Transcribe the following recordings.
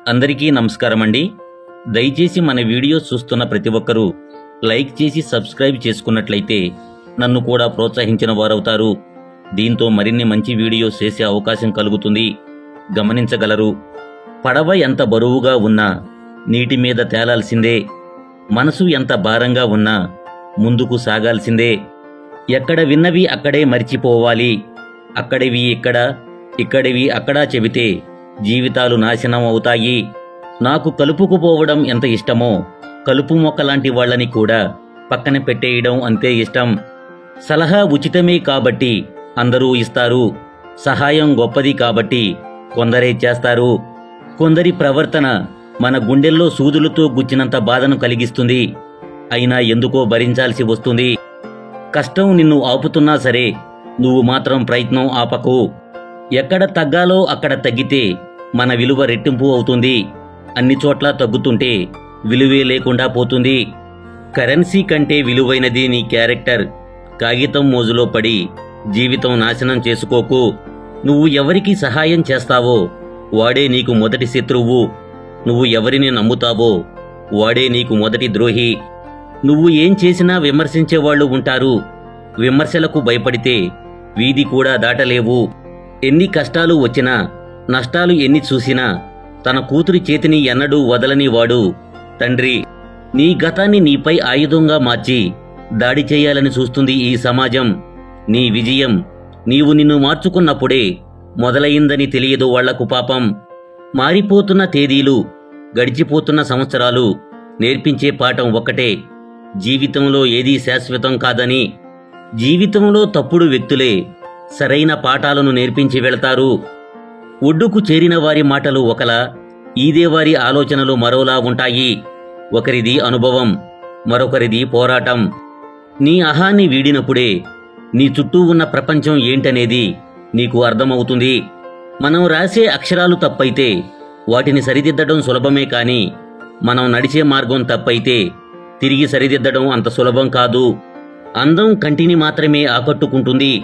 అందరికీ నమస్కారం అండి. దయచేసి మన వీడియో చూస్తున్న ప్రతి ఒక్కరూ లైక్ చేసి సబ్స్క్రైబ్ చేసుకున్నట్లయితే నన్ను కూడా ప్రోత్సహించిన వారవుతారు. దీంతో మరిన్ని మంచి వీడియోస్ చేసే అవకాశం కలుగుతుంది. గమనించగలరు. పడవ ఎంత బరువుగా ఉన్నా నీటి మీద తేలాల్సిందే. మనసు ఎంత భారంగా ఉన్నా ముందుకు సాగాల్సిందే. ఎక్కడ విన్నవి అక్కడే మర్చిపోవాలి. అక్కడివి ఇక్కడ, ఇక్కడివి అక్కడా చెబితే జీవితాలు నాశనం అవుతాయి. నాకు కలుపుకుపోవడం ఎంత ఇష్టమో కలుపు మొక్కలాంటి వాళ్ళని కూడా పక్కన పెట్టేయడం అంతే ఇష్టం. సలహా ఉచితమే కాబట్టి అందరూ ఇస్తారు. సహాయం గొప్పది కాబట్టి కొందరే చేస్తారు. కొందరి ప్రవర్తన మన గుండెల్లో సూదులతో గుచ్చినంత బాధను కలిగిస్తుంది. అయినా ఎందుకో భరించాల్సి వస్తుంది. కష్టం నిన్ను ఆపుతున్నా సరే నువ్వు మాత్రం ప్రయత్నం ఆపకు. ఎక్కడ తగ్గాలో అక్కడ తగ్గితే మన విలువ రెట్టింపు అవుతుంది. అన్ని చోట్ల తగ్గుతుంటే విలువే లేకుండా పోతుంది. కరెన్సీ కంటే విలువైనది నీ క్యారెక్టర్. కాగితం మోజులో పడి జీవితం నాశనం చేసుకోకు. నువ్వు ఎవరికి సహాయం చేస్తావో వాడే నీకు మొదటి శత్రువు. నువ్వు ఎవరిని నమ్ముతావో వాడే నీకు మొదటి ద్రోహి. నువ్వు ఏం చేసినా విమర్శించేవాళ్లు ఉంటారు. విమర్శలకు భయపడితే వీధి కూడా దాటలేవు. ఎన్ని కష్టాలు వచ్చినా, నష్టాలు ఎన్ని చూసినా తన కూతురి చేతిని ఎన్నడూ వదలని వాడు తండ్రి. నీ గతాన్ని నీపై ఆయుధంగా మార్చి దాడి చేయాలని చూస్తుంది ఈ సమాజం. నీ విజయం నీవు నిన్ను మార్చుకున్నప్పుడే మొదలయిందని తెలియదు వాళ్లకు పాపం. మారిపోతున్న తేదీలు, గడిచిపోతున్న సంవత్సరాలు నేర్పించే పాఠం ఒక్కటే: జీవితంలో ఏదీ శాశ్వతం కాదని. జీవితంలో తప్పుడు వ్యక్తులే సరైన పాఠాలను నేర్పించి వెళతారు. ఒడ్డుకు చేరిన వారి మాటలు ఒకలా, ఈదే వారి ఆలోచనలు మరోలా ఉంటాయి. ఒకరిది అనుభవం, మరొకరిది పోరాటం. నీ అహాన్ని వీడినప్పుడే నీ చుట్టూ ఉన్న ప్రపంచం ఏంటనేది నీకు అర్థమవుతుంది. మనం రాసే అక్షరాలు తప్పైతే వాటిని సరిదిద్దడం సులభమే కాని మనం నడిచే మార్గం తప్పైతే తిరిగి సరిదిద్దడం అంత సులభం కాదు. అందం కంటిని మాత్రమే ఆకట్టుకుంటుంది.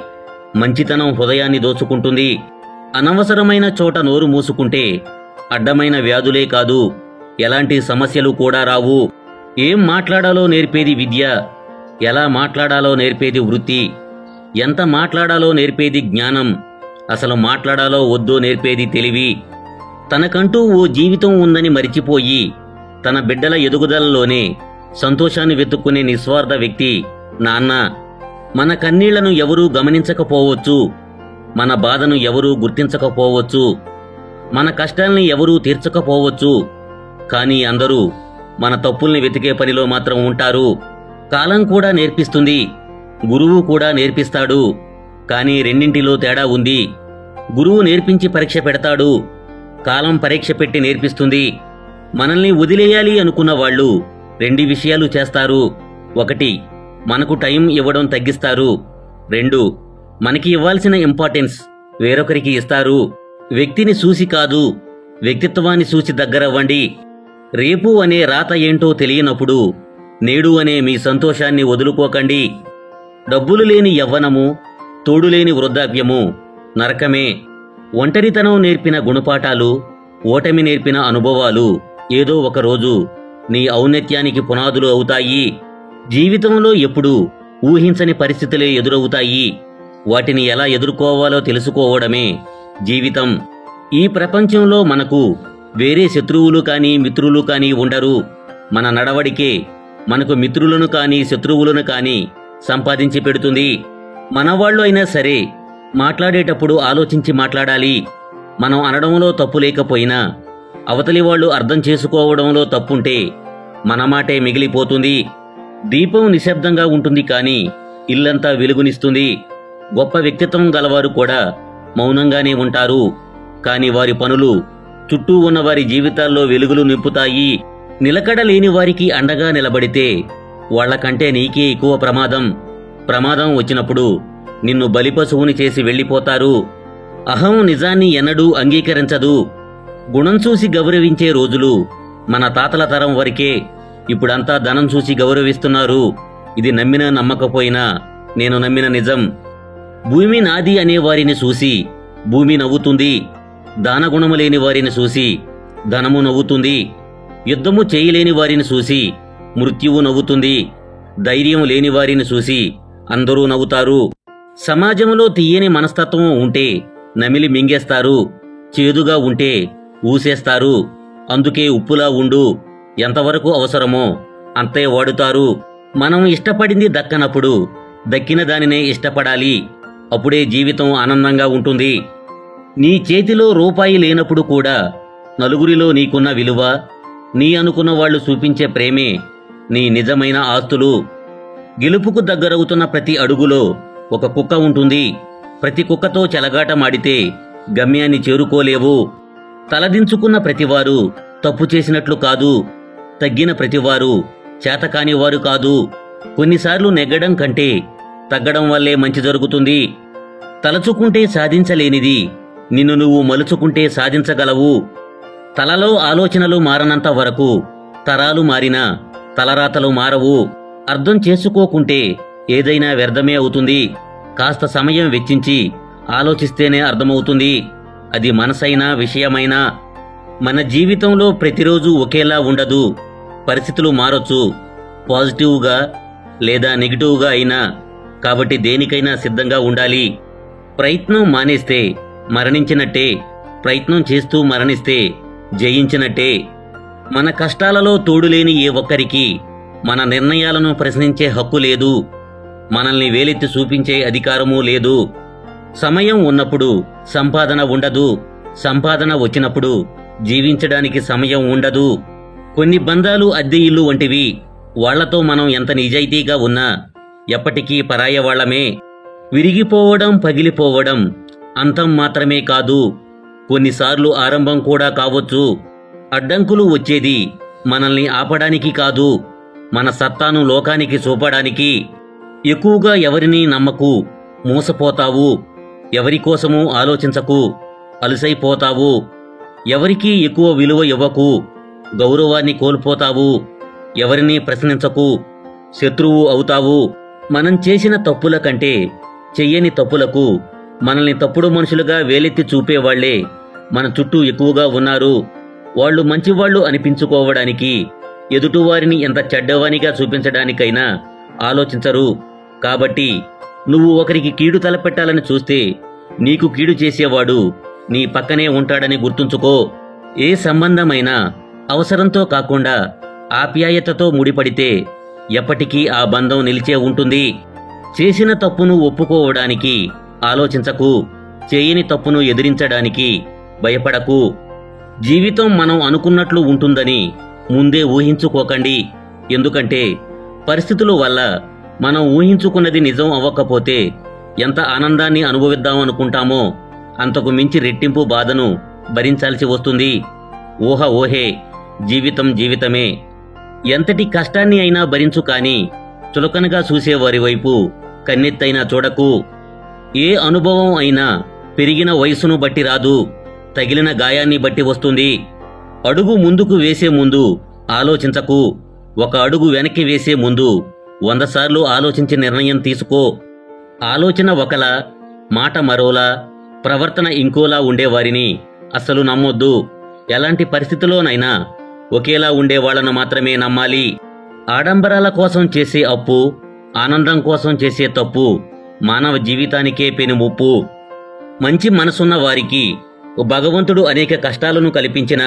మంచితనం హృదయాన్ని దోచుకుంటుంది. అనవసరమైన చోట నోరు మూసుకుంటే అడ్డమైన వ్యాధులే కాదు, ఎలాంటి సమస్యలు కూడా రావు. ఏం మాట్లాడాలో నేర్పేది విద్య, ఎలా మాట్లాడాలో నేర్పేది వృత్తి, ఎంత మాట్లాడాలో నేర్పేది జ్ఞానం, అసలు మాట్లాడాలో వద్దో నేర్పేది తెలివి. తనకంటూ ఓ జీవితం ఉందని మరిచిపోయి తన బిడ్డల ఎదుగుదలలోనే సంతోషాన్ని వెతుక్కునే నిస్వార్థ వ్యక్తి నాన్న. మన కన్నీళ్లను ఎవరూ గమనించకపోవచ్చు, మన బాధను ఎవరూ గుర్తించకపోవచ్చు, మన కష్టాల్ని ఎవరూ తీర్చకపోవచ్చు. కానీ అందరూ మన తప్పుల్ని వెతికే పనిలో మాత్రం ఉంటారు. కాలం కూడా నేర్పిస్తుంది, గురువు కూడా నేర్పిస్తాడు. కానీ రెండింటిలో తేడా ఉంది. గురువు నేర్పించి పరీక్ష పెడతాడు, కాలం పరీక్ష పెట్టి నేర్పిస్తుంది. మనల్ని వదిలేయాలి అనుకున్న వాళ్ళు రెండు విషయాలు చేస్తారు. ఒకటి, మనకు టైం ఇవ్వడం తగ్గిస్తారు. రెండు, మనకి ఇవ్వాల్సిన ఇంపార్టెన్స్ వేరొకరికి ఇస్తారు. వ్యక్తిని చూసి కాదు, వ్యక్తిత్వాన్ని చూసి దగ్గరవ్వండి. రేపు అనే రాత ఏంటో తెలియనప్పుడు నేడు అనే మీ సంతోషాన్ని వదులుకోకండి. డబ్బులు లేని యవ్వనము, తోడులేని వృద్ధాప్యము నరకమే. ఒంటరితనం నేర్పిన గుణపాఠాలు, ఓటమి నేర్పిన అనుభవాలు ఏదో ఒకరోజు నీ ఔన్నత్యానికి పునాదులు అవుతాయి. జీవితంలో ఎప్పుడూ ఊహించని పరిస్థితులే ఎదురవుతాయి. వాటిని ఎలా ఎదుర్కోవాలో తెలుసుకోవడమే జీవితం. ఈ ప్రపంచంలో మనకు వేరే శత్రువులు కానీ మిత్రులు కానీ ఉండరు. మన నడవడికే మనకు మిత్రులను కానీ శత్రువులను కానీ సంపాదించి పెడుతుంది. మనవాళ్లు అయినా సరే మాట్లాడేటప్పుడు ఆలోచించి మాట్లాడాలి. మనం అనడంలో తప్పు లేకపోయినా అవతలి వాళ్ళు అర్థం చేసుకోవడంలో తప్పుంటే మన మాటే మిగిలిపోతుంది. దీపం నిశ్శబ్దంగా ఉంటుంది కానీ ఇల్లంతా వెలుగునిస్తుంది. గొప్ప వ్యక్తిత్వం గలవారు కూడా మౌనంగానే ఉంటారు. కాని వారి పనులు చుట్టూ ఉన్న వారి జీవితాల్లో వెలుగులు నింపుతాయి. నిలకడ లేని వారికి అండగా నిలబడితే వాళ్లకంటే నీకే ఎక్కువ ప్రమాదం. ప్రమాదం వచ్చినప్పుడు నిన్ను బలిపశువుని చేసి వెళ్లిపోతారు. అహం నిజాన్ని ఎన్నడూ అంగీకరించదు. గుణం చూసి గౌరవించే రోజులు మన తాతల తరం వరకే. ఇప్పుడంతా ధనం చూసి గౌరవిస్తున్నారు. ఇది నమ్మినా నమ్మకపోయినా నేను నమ్మిన నిజం. భూమి నాది అనే వారిని చూసి భూమి నవ్వుతుంది. దానగుణము లేని వారిని చూసి ధనము నవ్వుతుంది. యుద్ధము చేయలేని వారిని చూసి మృత్యువు నవ్వుతుంది. ధైర్యం లేని వారిని చూసి అందరూ నవ్వుతారు. సమాజంలో తీయని మనస్తత్వం ఉంటే నమిలి మింగేస్తారు. చేదుగా ఉంటే ఊసేస్తారు. అందుకే ఉప్పులా ఉండు. ఎంతవరకు అవసరమో అంతే వాడుతారు. మనం ఇష్టపడింది దక్కనప్పుడు దక్కిన దానినే ఇష్టపడాలి. అప్పుడే జీవితం ఆనందంగా ఉంటుంది. నీ చేతిలో రూపాయి లేనప్పుడు కూడా నలుగురిలో నీకున్న విలువ, నీ అనుకున్న వాళ్ళు చూపించే ప్రేమే నీ నిజమైన ఆస్తులు. గెలుపుకు దగ్గరవుతున్న ప్రతి అడుగులో ఒక కుక్క ఉంటుంది. ప్రతి కుక్కతో చెలగాటమాడితే గమ్యాన్ని చేరుకోలేవు. తలదించుకున్న ప్రతివారు తప్పు చేసినట్లు కాదు. తగ్గిన ప్రతివారు చేతకానివారు కాదు. కొన్నిసార్లు నెగ్గడం కంటే తగ్గడం వల్లే మంచి జరుగుతుంది. తలచుకుంటే సాధించలేనిది నిన్ను నువ్వు మలుచుకుంటే సాధించగలవు. తలలో ఆలోచనలు మారనంత వరకు తరాలు మారినా తలరాతలు మారవు. అర్థం చేసుకోకుంటే ఏదైనా వ్యర్థమే అవుతుంది. కాస్త సమయం వెచ్చించి ఆలోచిస్తేనే అర్థమవుతుంది. అది మనసైనా విషయమైనా. మన జీవితంలో ప్రతిరోజు ఒకేలా ఉండదు. పరిస్థితులు మారొచ్చు, పాజిటివ్గా లేదా నెగిటివ్గా అయినా. కాబట్టి దేనికైనా సిద్ధంగా ఉండాలి. ప్రయత్నం మానేస్తే మరణించినట్టే. ప్రయత్నం చేస్తూ మరణిస్తే జయించినట్టే. మన కష్టాలలో తోడులేని ఏ ఒక్కరికి మన నిర్ణయాలను ప్రశ్నించే హక్కు లేదు. మనల్ని వేలెత్తి చూపించే అధికారమూ లేదు. సమయం ఉన్నప్పుడు సంపాదన ఉండదు. సంపాదన వచ్చినప్పుడు జీవించడానికి సమయం ఉండదు. కొన్ని బంధాలు అద్దె ఇల్లు వంటివి. వాళ్లతో మనం ఎంత నిజాయితీగా ఉన్నా ఎప్పటికీ పరాయవాళ్లమే. విరిగిపోవడం, పగిలిపోవడం అంతం మాత్రమే కాదు, కొన్నిసార్లు ఆరంభం కూడా కావచ్చు. అడ్డంకులు వచ్చేది మనల్ని ఆపడానికి కాదు, మన సత్తాను లోకానికి చూపడానికి. ఎక్కువగా ఎవరినీ నమ్మకు, మోసపోతావు. ఎవరికోసమూ ఆలోచించకు, అలసైపోతావు. ఎవరికీ ఎక్కువ విలువ ఇవ్వకు, గౌరవాన్ని కోల్పోతావు. ఎవరినీ ప్రశ్నించకు, శత్రువు అవుతావు. మనం చేసిన తప్పుల కంటే చెయ్యని తప్పులకు మనల్ని తప్పుడు మనుషులుగా వేలెత్తి చూపేవాళ్లే మన చుట్టూ ఎక్కువగా ఉన్నారు. వాళ్లు మంచివాళ్లు అనిపించుకోవడానికి, ఎదుటివారిని ఎంత చెడ్డవానిగా చూపించడానికైనా ఆలోచించరు. కాబట్టి నువ్వు ఒకరికి కీడు తలపెట్టాలని చూస్తే నీకు కీడు చేసేవాడు నీ పక్కనే ఉంటాడని గుర్తుంచుకో. ఏ సంబంధమైనా అవసరంతో కాకుండా ఆప్యాయతతో ముడిపడితే ఎప్పటికీ ఆ బంధం నిలిచే ఉంటుంది. చేసిన తప్పును ఒప్పుకోవడానికి ఆలోచించకు, చేయని తప్పును ఎదిరించడానికి భయపడకు. జీవితం మనం అనుకున్నట్లు ఉంటుందని ముందే ఊహించుకోకండి. ఎందుకంటే పరిస్థితుల వల్ల మనం ఊహించుకున్నది నిజం అవ్వకపోతే ఎంత ఆనందాన్ని అనుభవిద్దామనుకుంటామో అంతకు మించి రెట్టింపు బాధను భరించాల్సి వస్తుంది. ఊహ ఊహే, జీవితం జీవితమే. ఎంతటి కష్టాన్ని అయినా భరించు, కానీ చులకనగా చూసేవారి వైపు కన్నెత్తైనా చూడకు. ఏ అనుభవం అయినా పెరిగిన వయసును బట్టి రాదు, తగిలిన గాయాన్ని బట్టి వస్తుంది. అడుగు ముందుకు వేసే ముందు ఆలోచించకు, ఒక అడుగు వెనక్కి వేసే ముందు 100 సార్లు ఆలోచించి నిర్ణయం తీసుకో. ఆలోచన ఒకలా, మాట మరోలా, ప్రవర్తన ఇంకోలా ఉండేవారిని అస్సలు నమ్మొద్దు. ఎలాంటి పరిస్థితిలోనైనా ఒకేలా ఉండేవాళ్లను మాత్రమే నమ్మాలి. ఆడంబరాల కోసం చేసే అప్పు, ఆనందం కోసం చేసే తప్పు మానవ జీవితానికే పెనుముప్పు. మంచి మనసున్న వారికి భగవంతుడు అనేక కష్టాలను కల్పించిన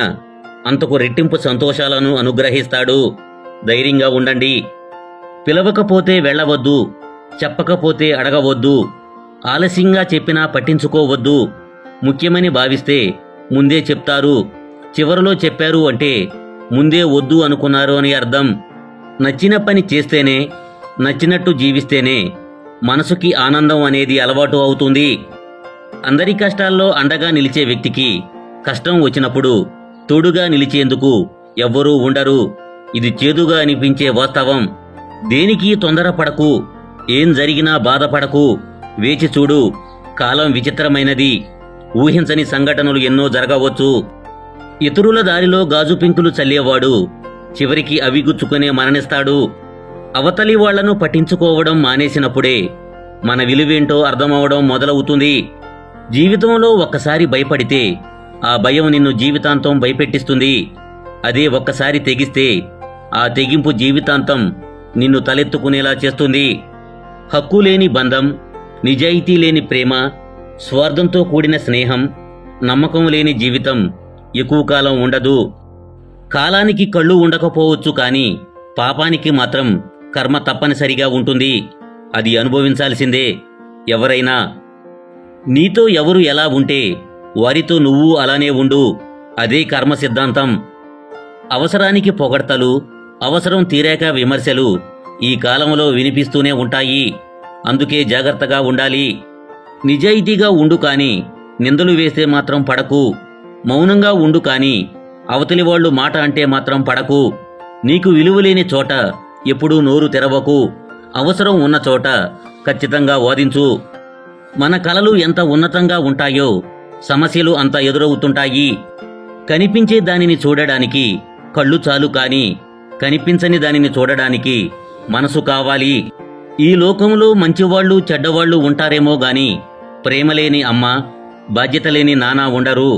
అంతకు రెట్టింపు సంతోషాలను అనుగ్రహిస్తాడు. ధైర్యంగా ఉండండి. పిలవకపోతే వెళ్ళవద్దు, చెప్పకపోతే అడగవద్దు, ఆలస్యంగా చెప్పినా పట్టించుకోవద్దు. ముఖ్యమని భావిస్తే ముందే చెప్తారు, చివరిలో చెప్పారు అంటే ముందే వద్దు అనుకున్నారు అని అర్థం. నచ్చిన పని చేస్తేనే, నచ్చినట్టు జీవిస్తేనే మనసుకి ఆనందం అనేది అలవాటు అవుతుంది. అందరి కష్టాల్లో అండగా నిలిచే వ్యక్తికి కష్టం వచ్చినప్పుడు తోడుగా నిలిచేందుకు ఎవ్వరూ ఉండరు. ఇది చేదుగా అనిపించే వాస్తవం. దేనికి తొందరపడకు, ఏం జరిగినా బాధపడకు, వేచి చూడు. కాలం విచిత్రమైనది. ఊహించని సంఘటనలు ఎన్నో జరగవచ్చు. ఇతరుల దారిలో గాజు పింకులు చల్లేవాడు చివరికి అవిగుచ్చుకునే మరణిస్తాడు. అవతలి వాళ్లను పట్టించుకోవడం మానేసినప్పుడే మన విలువేంటో అర్థమవడం మొదలవుతుంది. జీవితంలో ఒక్కసారి భయపడితే ఆ భయం నిన్ను జీవితాంతం భయపెట్టిస్తుంది. అదే ఒక్కసారి తెగిస్తే ఆ తెగింపు జీవితాంతం నిన్ను తలెత్తుకునేలా చేస్తుంది. హక్కు లేని బంధం, నిజాయితీ లేని ప్రేమ, స్వార్థంతో కూడిన స్నేహం, నమ్మకం లేని జీవితం ఎక్కువ కాలం ఉండదు. కాలానికి కళ్ళు ఉండకపోవచ్చు, కానీ పాపానికి మాత్రం కర్మ తప్పనిసరిగా ఉంటుంది. అది అనుభవించాల్సిందే ఎవరైనా. నీతో ఎవరు ఎలా ఉంటే వారితో నువ్వు అలానే ఉండు. అదే కర్మ సిద్ధాంతం. అవసరానికి పొగడ్తలు, అవసరం తీరాక విమర్శలు ఈ కాలంలో వినిపిస్తూనే ఉంటాయి. అందుకే జాగ్రత్తగా ఉండాలి. నిజాయితీగా ఉండు, కానీ నిందలు వేస్తే మాత్రం పడకు. మౌనంగా ఉండు, కానీ అవతలి వాళ్ళు మాట అంటే మాత్రం పడకు. నీకు విలువలేని చోట ఎప్పుడూ నోరు తెరవకు. అవసరం ఉన్న చోట ఖచ్చితంగా వాదించు. మన కలలు ఎంత ఉన్నతంగా ఉంటాయో సమస్యలు అంత ఎదురవుతుంటాయి. కనిపించే దానిని చూడడానికి కళ్ళు చాలు, కానీ కనిపించని దానిని చూడడానికి మనసు కావాలి. ఈ లోకంలో మంచివాళ్లు చెడ్డవాళ్లు ఉంటారేమో గాని ప్రేమలేని అమ్మ, బాధ్యత లేని నాన్న ఉండరు.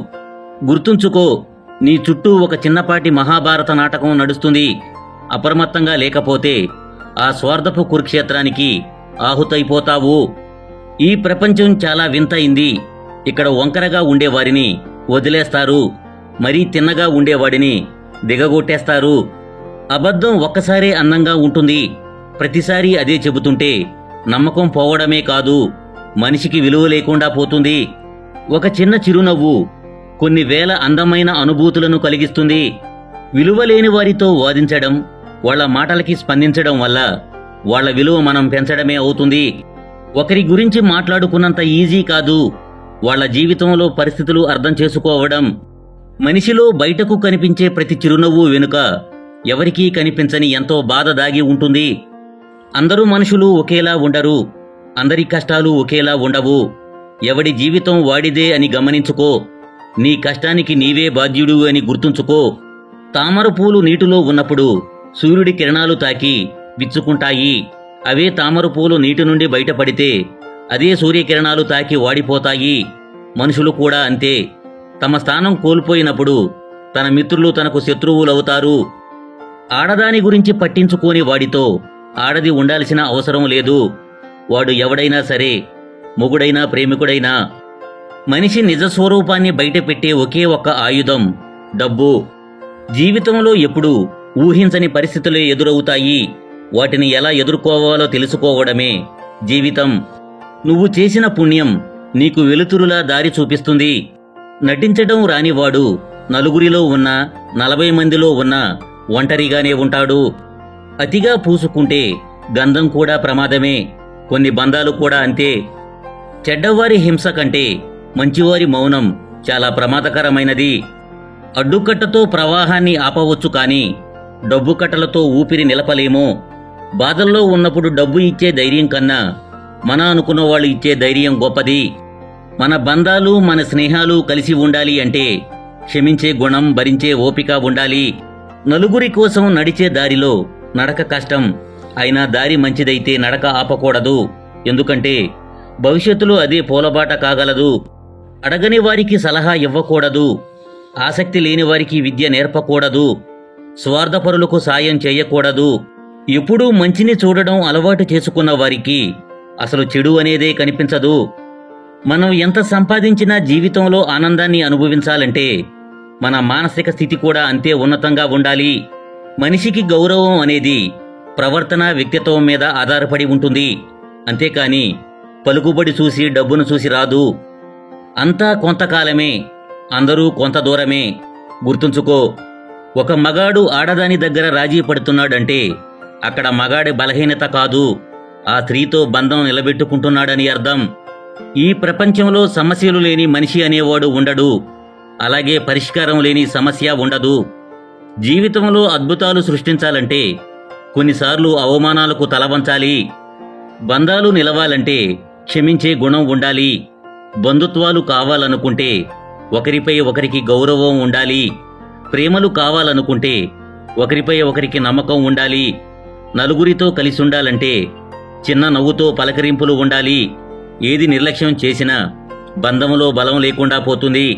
గుర్తుంచుకో, నీ చుట్టూ ఒక చిన్నపాటి మహాభారత నాటకం నడుస్తుంది. అప్రమత్తంగా లేకపోతే ఆ స్వార్థపు కురుక్షేత్రానికి ఆహుతైపోతావు. ఈ ప్రపంచం చాలా వింతైంది. ఇక్కడ వంకరగా ఉండేవారిని వదిలేస్తారు, మరీ తిన్నగా ఉండేవాడిని దిగగొట్టేస్తారు. అబద్ధం ఒక్కసారే అందంగా ఉంటుంది. ప్రతిసారి అదే చెబుతుంటే నమ్మకం పోవడమే కాదు, మనిషికి విలువ లేకుండా పోతుంది. ఒక చిన్న చిరునవ్వు కొన్ని వేల అందమైన అనుభూతులను కలిగిస్తుంది. విలువలేని వారితో వాదించడం, వాళ్ల మాటలకి స్పందించడం వల్ల వాళ్ల విలువ మనం పెంచడమే అవుతుంది. ఒకరి గురించి మాట్లాడుకున్నంత ఈజీ కాదు వాళ్ల జీవితంలో పరిస్థితులు అర్థం చేసుకోవడం. మనిషిలో బయటకు కనిపించే ప్రతి చిరునవ్వు వెనుక ఎవరికీ కనిపించని ఎంతో బాధ దాగి ఉంటుంది. అందరూ మనుషులు ఒకేలా ఉండరు. అందరి కష్టాలు ఒకేలా ఉండవు. ఎవడి జీవితం వాడిదే అని గమనించుకో. నీ కష్టానికి నీవే బాధ్యుడు అని గుర్తుంచుకో. తామర పూలు నీటిలో ఉన్నప్పుడు సూర్యుడి కిరణాలు తాకి విచ్చుకుంటాయి. అవే తామర పూలు నీటి నుండి బయటపడితే అదే సూర్యకిరణాలు తాకి వాడిపోతాయి. మనుషులు కూడా అంతే. తమ స్థానం కోల్పోయినప్పుడు తన మిత్రులు తనకు శత్రువులవుతారు. ఆడదాని గురించి పట్టించుకోని వాడితో ఆడది ఉండాల్సిన అవసరం లేదు. వాడు ఎవడైనా సరే, మొగుడైనా ప్రేమికుడైనా. మనిషి నిజస్వరూపాన్ని బయటపెట్టే ఒకే ఒక్క ఆయుధం డబ్బు. జీవితంలో ఎప్పుడూ ఊహించని పరిస్థితులే ఎదురవుతాయి. వాటిని ఎలా ఎదుర్కోవాలో తెలుసుకోవడమే జీవితం. నువ్వు చేసిన పుణ్యం నీకు వెలుతురులా దారి చూపిస్తుంది. నటించడం రానివాడు నలుగురిలో ఉన్నా 40 మందిలో ఉన్నా ఒంటరిగానే ఉంటాడు. అతిగా పూసుకుంటే గంధం కూడా ప్రమాదమే. కొన్ని బంధాలు కూడా అంతే. చెడ్డవారి హింస కంటే మంచివారి మౌనం చాలా ప్రమాదకరమైనది. అడ్డుకట్టతో ప్రవాహాన్ని ఆపవచ్చు, కానీ డబ్బు కట్టలతో ఊపిరి నిలపలేము. బాధల్లో ఉన్నప్పుడు డబ్బు ఇచ్చే ధైర్యం కన్నా మన అనుకున్న వాళ్ళు ఇచ్చే ధైర్యం గొప్పది. మన బంధాలు, మన స్నేహాలు కలిసి ఉండాలి అంటే క్షమించే గుణం, భరించే ఓపిక ఉండాలి. నలుగురి కోసం నడిచే దారిలో నడక కష్టం. అయినా దారి మంచిదైతే నడక ఆపకూడదు. ఎందుకంటే భవిష్యత్తులో అదే పూలబాట కాగలదు. అడగని వారికి సలహా ఇవ్వకూడదు. ఆసక్తి లేని వారికి విద్య నేర్పకూడదు. స్వార్థపరులకు సాయం చేయకూడదు. ఎప్పుడూ మంచిని చూడడం అలవాటు చేసుకున్న వారికి అసలు చెడు అనేదే కనిపించదు. మనం ఎంత సంపాదించినా జీవితంలో ఆనందాన్ని అనుభవించాలంటే మన మానసిక స్థితి కూడా అంతే ఉన్నతంగా ఉండాలి. మనిషికి గౌరవం అనేది ప్రవర్తన, వ్యక్తిత్వం మీద ఆధారపడి ఉంటుంది. అంతేకాని పలుకుబడి చూసి, డబ్బును చూసి రాదు. అంతా కొంతకాలమే, అందరూ కొంత దూరమే. గుర్తుంచుకో, ఒక మగాడు ఆడదాని దగ్గర రాజీ పడుతున్నాడంటే అక్కడ మగాడి బలహీనత కాదు, ఆ స్త్రీతో బంధం నిలబెట్టుకుంటున్నాడని అర్థం. ఈ ప్రపంచంలో సమస్యలు లేని మనిషి అనేవాడు ఉండడు. అలాగే పరిష్కారం లేని సమస్య ఉండదు. జీవితంలో అద్భుతాలు సృష్టించాలంటే కొన్నిసార్లు అవమానాలకు తలవంచాలి. బంధాలు నిలవాలంటే క్షమించే గుణం ఉండాలి. బంధుత్వాలు కావాలనుకుంటే ఒకరిపై ఒకరికి గౌరవం ఉండాలి. ప్రేమలు కావాలనుకుంటే ఒకరిపై ఒకరికి నమ్మకం ఉండాలి. నలుగురితో కలిసి ఉండాలంటే చిన్న నవ్వుతో పలకరింపులు ఉండాలి. ఏది నిర్లక్ష్యం చేసినా బంధంలో బలం లేకుండా పోతుంది.